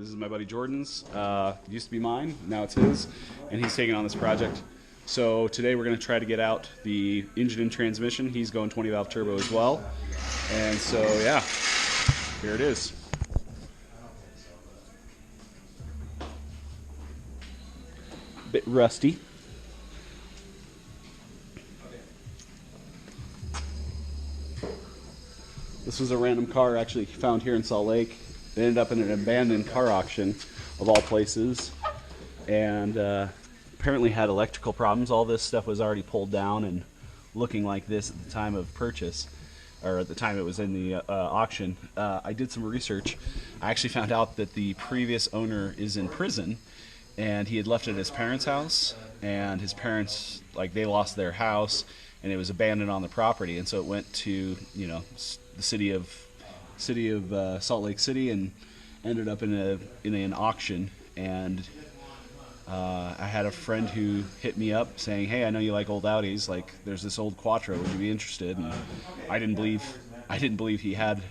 This is my buddy Jordan's. It used to be mine, now it's his, and he's taking on this project. So today we're going to try to get out the engine and transmission. He's going 20 valve turbo as well. And so yeah, here it is. Bit rusty. This was a random car actually found here in Salt Lake. It ended up in an abandoned car auction of all places, and apparently had electrical problems. All this stuff was already pulled down and looking like this at the time of purchase, or at the time it was in the auction. I did some research. I actually found out that the previous owner is in prison, and he had left it at his parents' house, and his parents, like, they lost their house and it was abandoned on the property, and so it went to, you know, the city of Salt Lake City and ended up in an auction. And I had a friend who hit me up saying, "Hey, I know you like old Audis. Like, there's this old Quattro. Would you be interested?" And I didn't believe he had,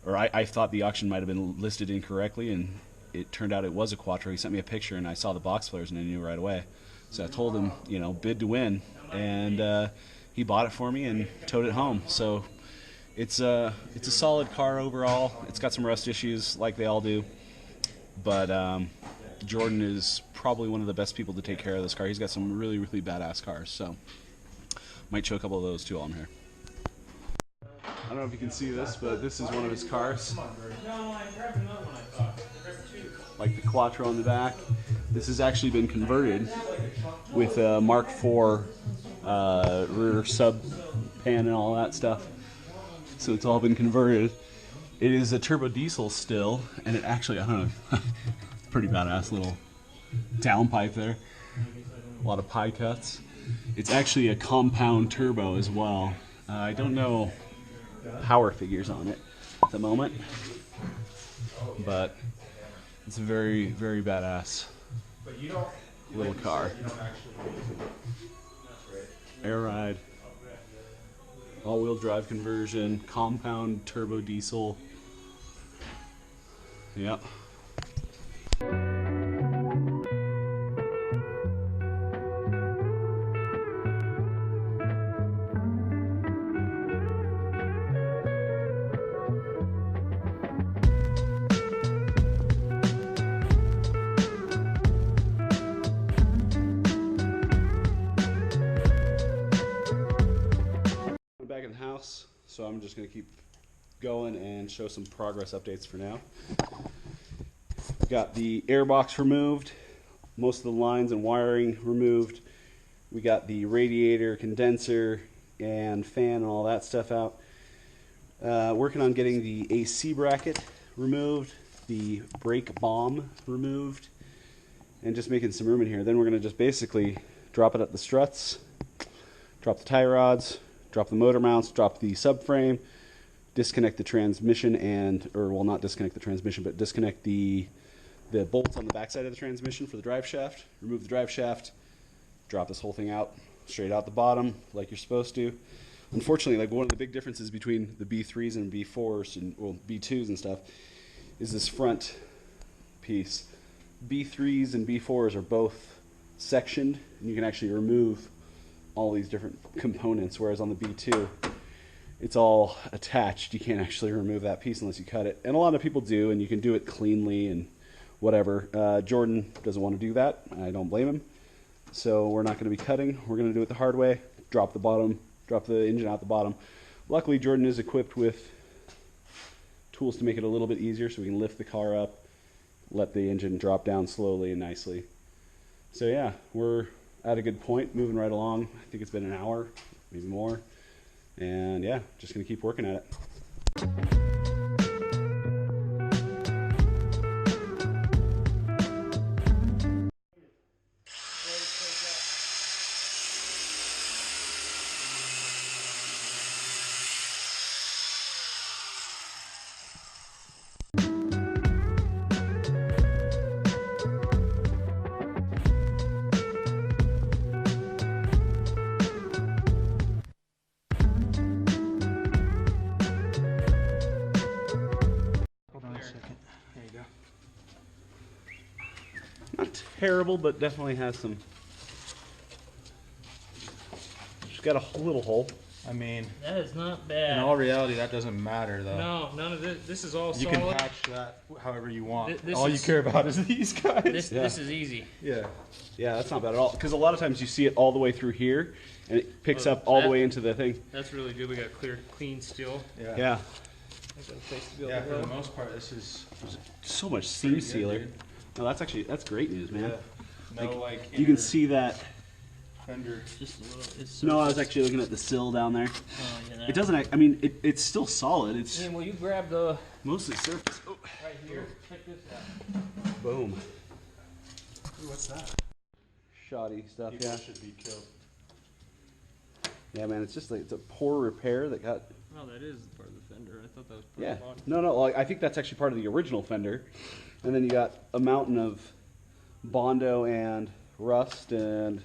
or I thought the auction might have been listed incorrectly, and it turned out it was a Quattro. He sent me a picture, and I saw the box flares, and I knew right away. So I told him, you know, bid to win, and he bought it for me and towed it home. So it's a solid car overall. It's got some rust issues, like they all do, but Jordan is probably one of the best people to take care of this car. He's got some really, really badass cars, so might show a couple of those too while I'm here. I don't know if you can see this, but this is one of his cars. Like the Quattro on the back. This has actually been converted with a Mark IV rear sub pan and all that stuff. So it's all been converted. It is a turbo diesel still, and it actually, I don't know, pretty badass little downpipe there. A lot of pie cuts. It's actually a compound turbo as well. I don't know power figures on it at the moment, but it's a very, very badass little car. Air ride, all-wheel drive conversion, compound turbo diesel. Yep. Back in the house, so I'm just going to keep going and show some progress updates for now. Got the airbox removed, most of the lines and wiring removed. We got the radiator, condenser, and fan and all that stuff out. Working on getting the AC bracket removed, the brake bomb removed, and just making some room in here. Then we're going to just basically drop it at the struts, drop the tie rods, drop the motor mounts, drop the subframe, disconnect the transmission well, not disconnect the transmission, but disconnect the bolts on the backside of the transmission for the drive shaft, remove the drive shaft, drop this whole thing out, straight out the bottom like you're supposed to. Unfortunately, like, one of the big differences between the B3s and B4s and, well, B2s and stuff is this front piece. B3s and B4s are both sectioned, and you can actually remove all these different components, whereas on the B2 it's all attached. You can't actually remove that piece unless you cut it, and a lot of people do, and you can do it cleanly and whatever. Jordan doesn't want to do that. I don't blame him, so we're not going to be cutting. We're going to do it the hard way. Drop the engine out the bottom. Luckily, Jordan is equipped with tools to make it a little bit easier, so we can lift the car up, let the engine drop down slowly and nicely. So yeah, we're at a good point, moving right along. I think it's been an hour, maybe more. And yeah, just gonna keep working at it. terrible, but definitely has some. She's got a little hole. I mean, that is not bad. In all reality, that doesn't matter though. No, none of this. This is all you solid. You can patch that however you want. All you care about is these guys. This is easy. Yeah. Yeah, that's not bad at all. Because a lot of times you see it all the way through here, and it picks up all the way into the thing. That's really good. We got clean steel. Yeah. Yeah. Yeah, for the most part, this is so much seam sealer. No, that's great news, man. Yeah. No, like you can see that. Fender. Just a little. It's so no, I was actually looking at the sill down there. Oh, yeah, it doesn't. I mean, it's still solid. It's. Well, you grab the mostly surface. Oh. Right here. Check this out. Boom. Ooh, what's that? Shoddy stuff. People yeah. should be killed. Yeah, man. It's just like it's a poor repair that got. Oh, that is part of the fender. I thought that was part yeah. of the body. No. Like, I think that's actually part of the original fender, and then you got a mountain of Bondo and rust and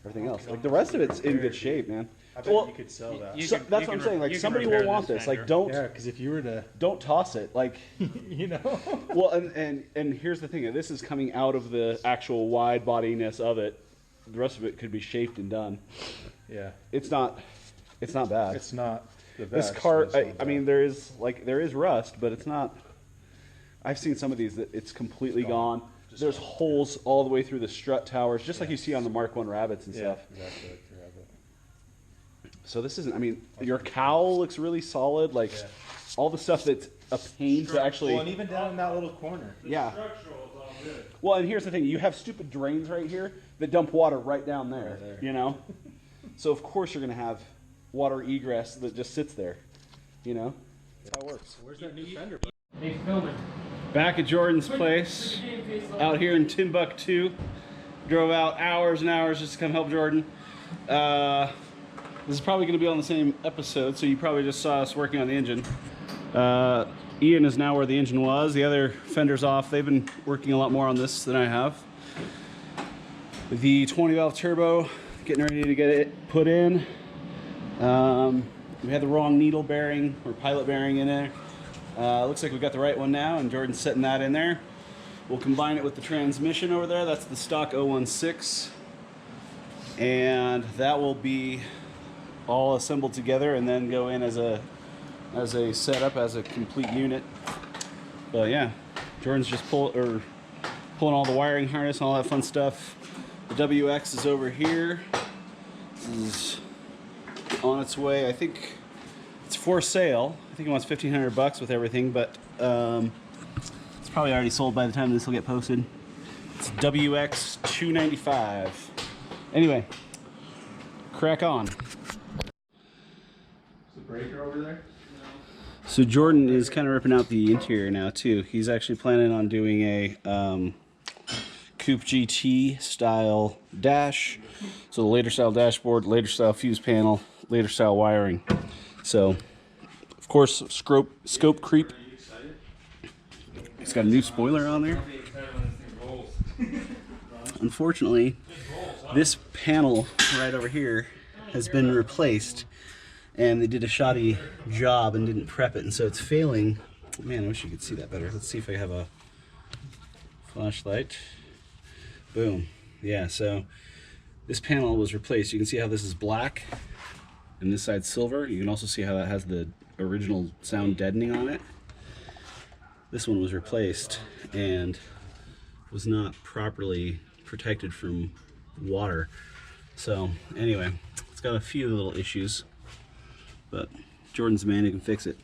everything else. Like the rest of it's in good shape, man. I bet you could sell that. That's what I'm saying. Like somebody will want this. Like don't. Yeah, because if you were to. Don't toss it. Like. You know. Well, and here's the thing. This is coming out of the actual wide bodiness of it. The rest of it could be shaped and done. Yeah. It's not bad. It's not the best. This car, I mean, there is rust, but it's not. I've seen some of these that it's completely gone. There's holes all the way through the strut towers, just like you see on the Mark I Rabbits and stuff. Exactly like the Rabbit. So this isn't. I mean, your cowl looks really solid. Like all the stuff that's a pain to actually. Well, and even down in that little corner. Yeah. Structural is all good. Well, and here's the thing: you have stupid drains right here that dump water right down there. Right there. You know, so of course you're going to have water egress that just sits there. You know, that's how it works. Where's that new fender? Hey, filming. Back at Jordan's place, out here in Timbuktu. Drove out hours and hours just to come help Jordan. This is probably going to be on the same episode, so you probably just saw us working on the engine. Ian is now where the engine was. The other fender's off. They've been working a lot more on this than I have. The 20 valve turbo, getting ready to get it put in. We had the wrong needle bearing or pilot bearing in there. Looks like we got the right one now, and Jordan's setting that in there. We'll combine it with the transmission over there. That's the stock 016. And that will be all assembled together and then go in as a setup, as a complete unit. But yeah, Jordan's just pulling all the wiring harness and all that fun stuff. The WX is over here. This is on its way. I think it's for sale. I think it wants $1,500 with everything, but it's probably already sold by the time this will get posted. It's WX 295. Anyway, crack on. Is the breaker over there? So Jordan is kind of ripping out the interior now too. He's actually planning on doing a Coupe GT style dash. So the later style dashboard, later style fuse panel, later style wiring. So of course scope creep. It's got a new spoiler on there. Unfortunately, this panel right over here has been replaced, and they did a shoddy job and didn't prep it, and so it's failing. Man, I wish you could see that better. Let's see if I have a flashlight. Boom. Yeah, so this panel was replaced. You can see how this is black and this side's silver. You can also see how that has the original sound deadening on it. This one was replaced and was not properly protected from water. So anyway, it's got a few little issues, but Jordan's the man who can fix it.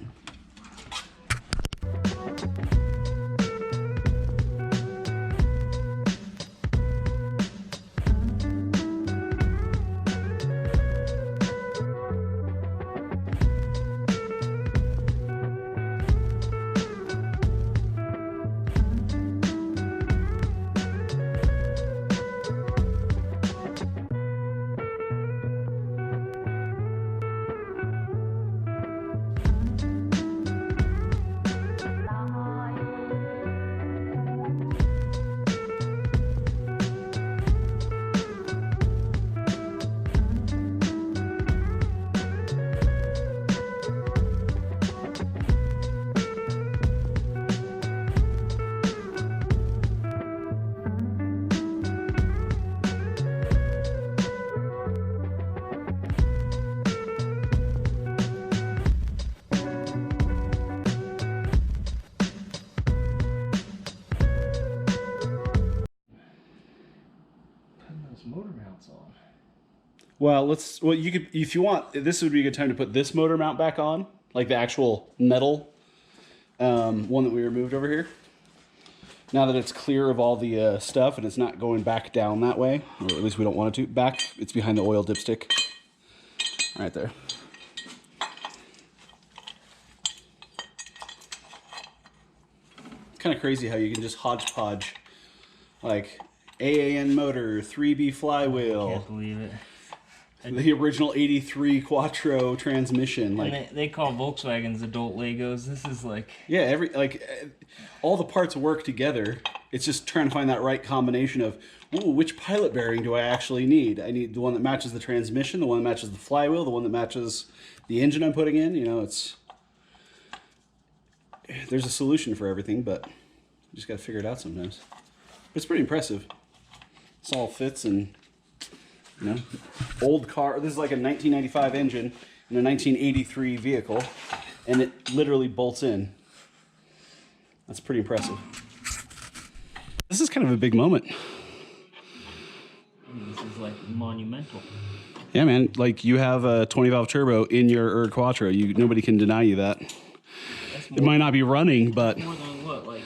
Well, well, you could, if you want, this would be a good time to put this motor mount back on, like the actual metal one that we removed over here. Now that it's clear of all the stuff and it's not going back down that way, or at least we don't want it to. Back, it's behind the oil dipstick. Right there. It's kind of crazy how you can just hodgepodge, like AAN motor, 3B flywheel. I can't believe it. The original 83 Quattro transmission. Like, and they call Volkswagens adult Legos. This is like... Yeah, all the parts work together. It's just trying to find that right combination of, ooh, which pilot bearing do I actually need? I need the one that matches the transmission, the one that matches the flywheel, the one that matches the engine I'm putting in. You know, there's a solution for everything, but you just got to figure it out sometimes. But it's pretty impressive. This all fits, and you know, old car. This is like a 1995 engine in a 1983 vehicle, and it literally bolts in. That's pretty impressive. This is kind of a big moment. This is like monumental. Yeah, man. Like, you have a 20 valve turbo in your URQ Quattro. Nobody can deny you that. It might not be running, but more than what, like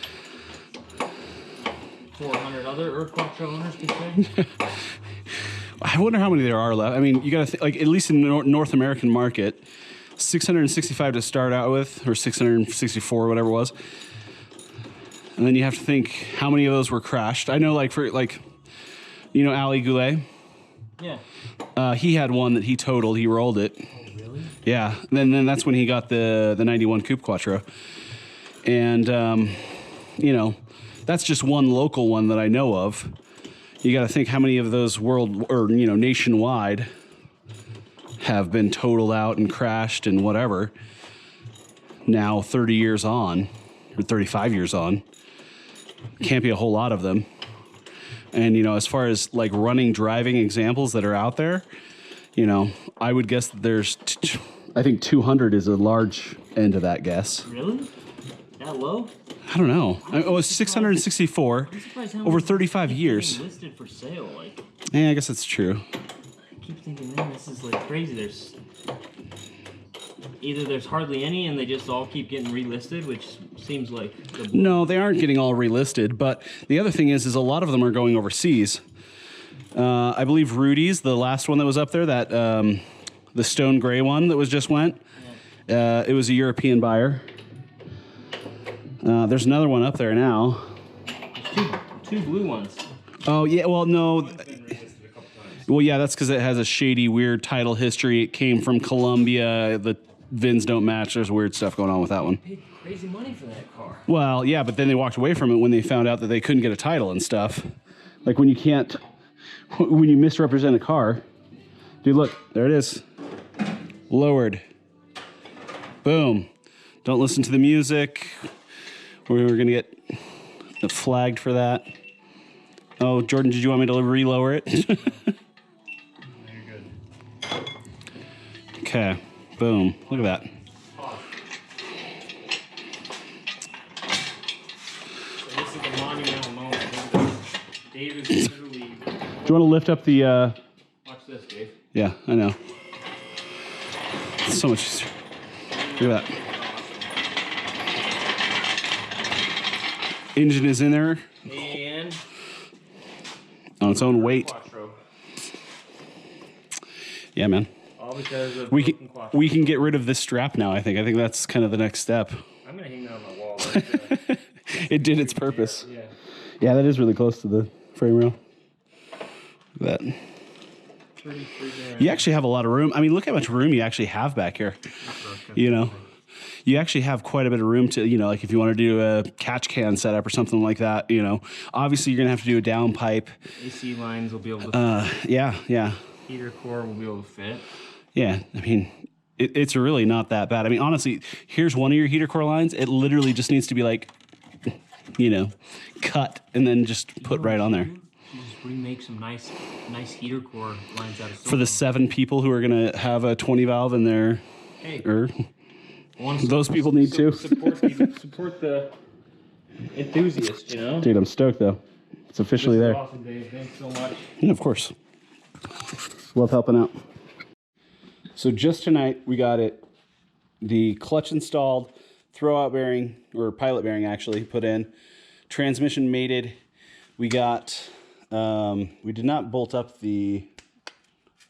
400 other URQ Quattro owners could say. I wonder how many there are left. I mean, you got to think, like, at least in the North American market, 665 to start out with, or 664, whatever it was. And then you have to think how many of those were crashed. I know, you know, Ali Goulet? Yeah. He had one that he totaled. He rolled it. Oh, really? Yeah. Then that's when he got the 91 Coupe Quattro. And, you know, that's just one local one that I know of. You got to think how many of those nationwide have been totaled out and crashed and whatever. Now 30 years on, or 35 years on, can't be a whole lot of them. And, you know, as far as like running driving examples that are out there, you know, I would guess that there's, I think 200 is a large end of that guess. Really? That low? I don't know. It was 664 over 35 years. Listed for sale, like. Yeah, I guess that's true. I keep thinking, man, this is like crazy. Either there's hardly any and they just all keep getting relisted, which seems like... No, they aren't getting all relisted, but the other thing is a lot of them are going overseas. I believe Rudy's, the last one that was up there, that the stone gray one that was just went, it was a European buyer. There's another one up there now. Two blue ones. Oh, yeah, well, no... Well, yeah, that's because it has a shady, weird title history. It came from Colombia. The VINs don't match. There's weird stuff going on with that one. Paid crazy money for that car. Well, yeah, but then they walked away from it when they found out that they couldn't get a title and stuff. Like when you misrepresent a car. Dude, look, there it is. Lowered. Boom. Don't listen to the music. We're going to get flagged for that. Oh, Jordan, did you want me to re-lower it? You're good. Okay, boom. Look at that. So this is the monumental moment. Dave is literally... Do you want to lift up the... Watch this, Dave. Yeah, I know. It's so much easier. Look at that. Engine is in there. And... On its own weight. Quattro. Yeah, man. All because of We broken can, Quattro. we can get rid of this strap now, I think. I think that's kind of the next step. I'm going to hang that on my wall. Right It did its purpose. yeah. Yeah, that is really close to the frame rail. Look at that. Pretty freaking You actually have a lot of room. I mean, look how much room you actually have back here. You know, you actually have quite a bit of room to, you know, like if you want to do a catch can setup or something like that, you know, obviously you're going to have to do a down pipe. AC lines will be able to fit. Yeah. Heater core will be able to fit. Yeah. I mean, it's really not that bad. I mean, honestly, here's one of your heater core lines. It literally just needs to be like, you know, cut and then just put right on there. You just remake some nice heater core lines out of For the 7 people who are going to have a 20 valve in their... Hey. Those people need to. Support the enthusiast, you know? Dude, I'm stoked though. It's officially This is there. awesome, Dave. Thanks so much. Yeah, of course. Love helping out. So just tonight we got it, the clutch installed, throwout bearing, or pilot bearing actually, put in, transmission mated. We got, we did not bolt up the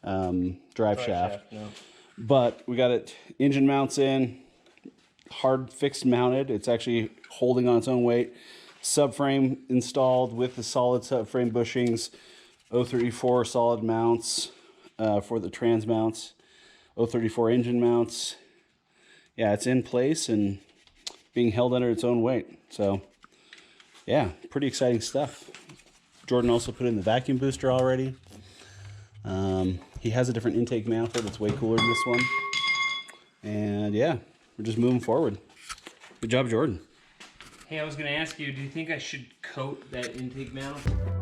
drive shaft, no. but we got it, engine mounts in, hard fixed mounted. It's actually holding on its own weight. Subframe installed with the solid subframe bushings, 034 solid mounts for the trans mounts, 034 engine mounts. Yeah, it's in place and being held under its own weight. So yeah, pretty exciting stuff. Jordan also put in the vacuum booster already. He has a different intake manifold that's way cooler than this one. And yeah, we're just moving forward. Good job, Jordan. Hey, I was gonna ask you, do you think I should coat that intake manifold?